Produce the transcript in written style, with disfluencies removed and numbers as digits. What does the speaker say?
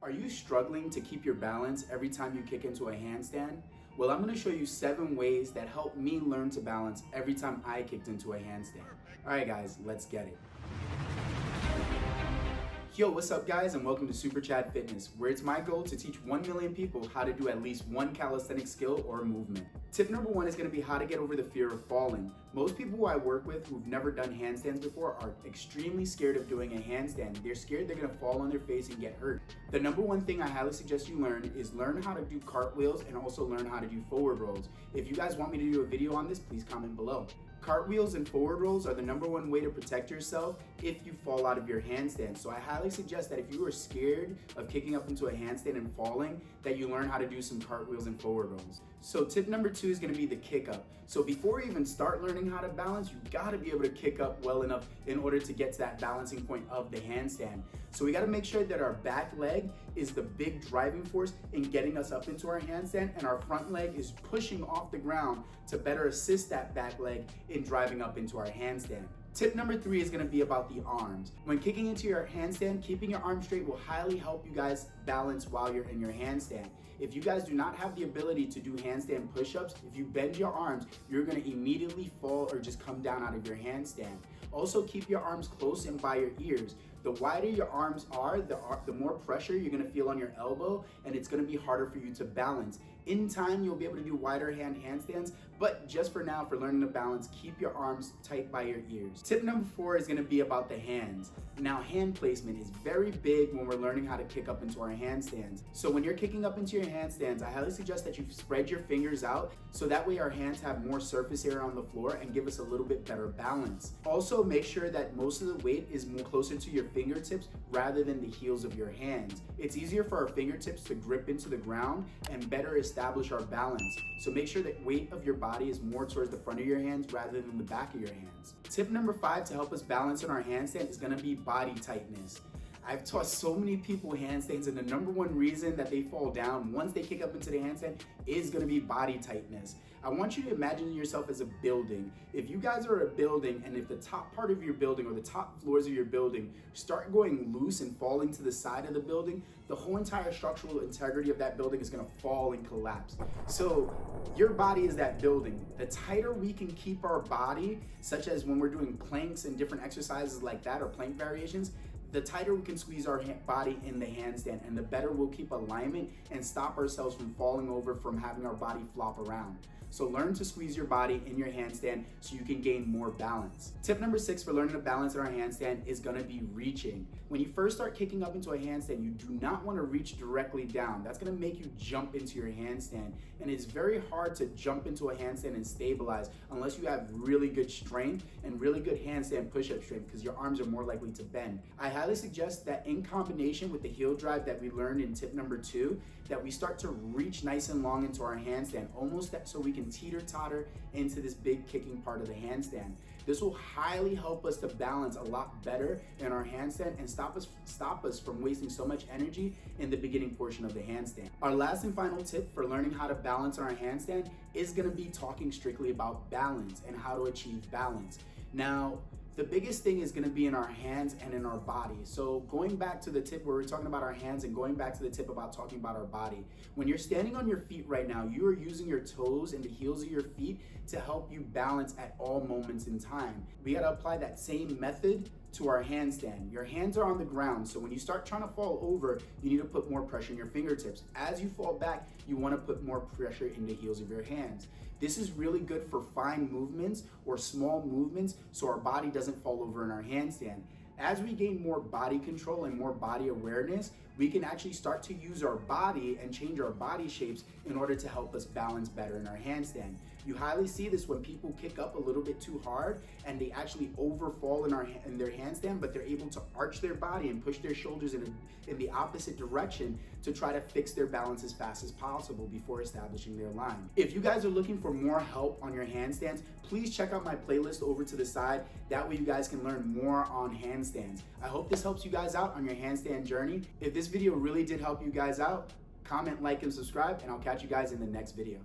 Are you struggling to keep your balance every time you kick into a handstand? Well, I'm going to show you 7 ways that helped me learn to balance every time I kicked into a handstand. All right, guys, let's get it. Yo, what's up guys, and welcome to Super Chad Fitness, where it's my goal to teach 1 million people how to do at least one calisthenic skill or movement. Tip number 1 is going to be how to get over the fear of falling. Most people who I work with who've never done handstands before are extremely scared of doing a handstand. They're scared they're going to fall on their face and get hurt. The number 1 thing I highly suggest you learn is learn how to do cartwheels and also learn how to do forward rolls. If you guys want me to do a video on this, please comment below. Cartwheels and forward rolls are the number 1 way to protect yourself if you fall out of your handstand. So I highly suggest that if you are scared of kicking up into a handstand and falling, that you learn how to do some cartwheels and forward rolls. So tip number 2 is going to be the kick up. So before you even start learning how to balance, you got to be able to kick up well enough in order to get to that balancing point of the handstand. So we got to make sure that our back leg is the big driving force in getting us up into our handstand, and our front leg is pushing off the ground to better assist that back leg in driving up into our handstand. Tip number 3 is going to be about the arms. When kicking into your handstand, keeping your arms straight will highly help you guys balance while you're in your handstand. If you guys do not have the ability to do handstand push-ups, if you bend your arms, you're going to immediately fall or just come down out of your handstand. Also, keep your arms close and by your ears. The wider your arms are, the more pressure you're going to feel on your elbow, and it's going to be harder for you to balance. In time, you'll be able to do wider handstands, but just for now, for learning to balance, keep your arms tight by your ears. Tip number 4 is going to be about the hands. Now, hand placement is very big when we're learning how to kick up into our handstands. So when you're kicking up into your handstands, I highly suggest that you spread your fingers out so that way our hands have more surface area on the floor and give us a little bit better balance. Also, make sure that most of the weight is more closer to your fingertips rather than the heels of your hands. It's easier for our fingertips to grip into the ground and better establish our balance. So make sure that weight of your body is more towards the front of your hands rather than the back of your hands. Tip number 5 to help us balance in our handstand is going to be body tightness. I've taught so many people handstands, and the number 1 reason that they fall down once they kick up into the handstand is going to be body tightness. I want you to imagine yourself as a building. If you guys are a building, and if the top part of your building or the top floors of your building start going loose and falling to the side of the building, the whole entire structural integrity of that building is going to fall and collapse. So your body is that building. The tighter we can keep our body, such as when we're doing planks and different exercises like that or plank variations, the tighter we can squeeze our body in the handstand, and the better we'll keep alignment and stop ourselves from falling over, from having our body flop around. So learn to squeeze your body in your handstand so you can gain more balance. Tip number 6 for learning to balance in our handstand is going to be reaching. When you first start kicking up into a handstand, you do not want to reach directly down. That's going to make you jump into your handstand, and it's very hard to jump into a handstand and stabilize unless you have really good strength and really good handstand push-up strength, because your arms are more likely to bend. I highly suggest that in combination with the heel drive that we learned in tip number 2, that we start to reach nice and long into our handstand, almost so we can teeter-totter into this big kicking part of the handstand. This will highly help us to balance a lot better in our handstand and stop us from wasting so much energy in the beginning portion of the handstand. Our last and final tip for learning how to balance on our handstand is going to be talking strictly about balance and how to achieve balance. Now, the biggest thing is going to be in our hands and in our body. So going back to the tip where we're talking about our hands and going back to the tip about talking about our body, when you're standing on your feet right now, you are using your toes and the heels of your feet to help you balance at all moments in time. We got to apply that same method to our handstand. Your hands are on the ground, so when you start trying to fall over, you need to put more pressure in your fingertips. As you fall back, you want to put more pressure in the heels of your hands. This is really good for fine movements or small movements so our body doesn't fall over in our handstand. As we gain more body control and more body awareness, we can actually start to use our body and change our body shapes in order to help us balance better in our handstand. You highly see this when people kick up a little bit too hard and they actually overfall in their handstand, but they're able to arch their body and push their shoulders in the opposite direction to try to fix their balance as fast as possible before establishing their line. If you guys are looking for more help on your handstands, please check out my playlist over to the side. That way you guys can learn more on handstands. I hope this helps you guys out on your handstand journey. If this video really did help you guys out, comment, like, and subscribe, and I'll catch you guys in the next video.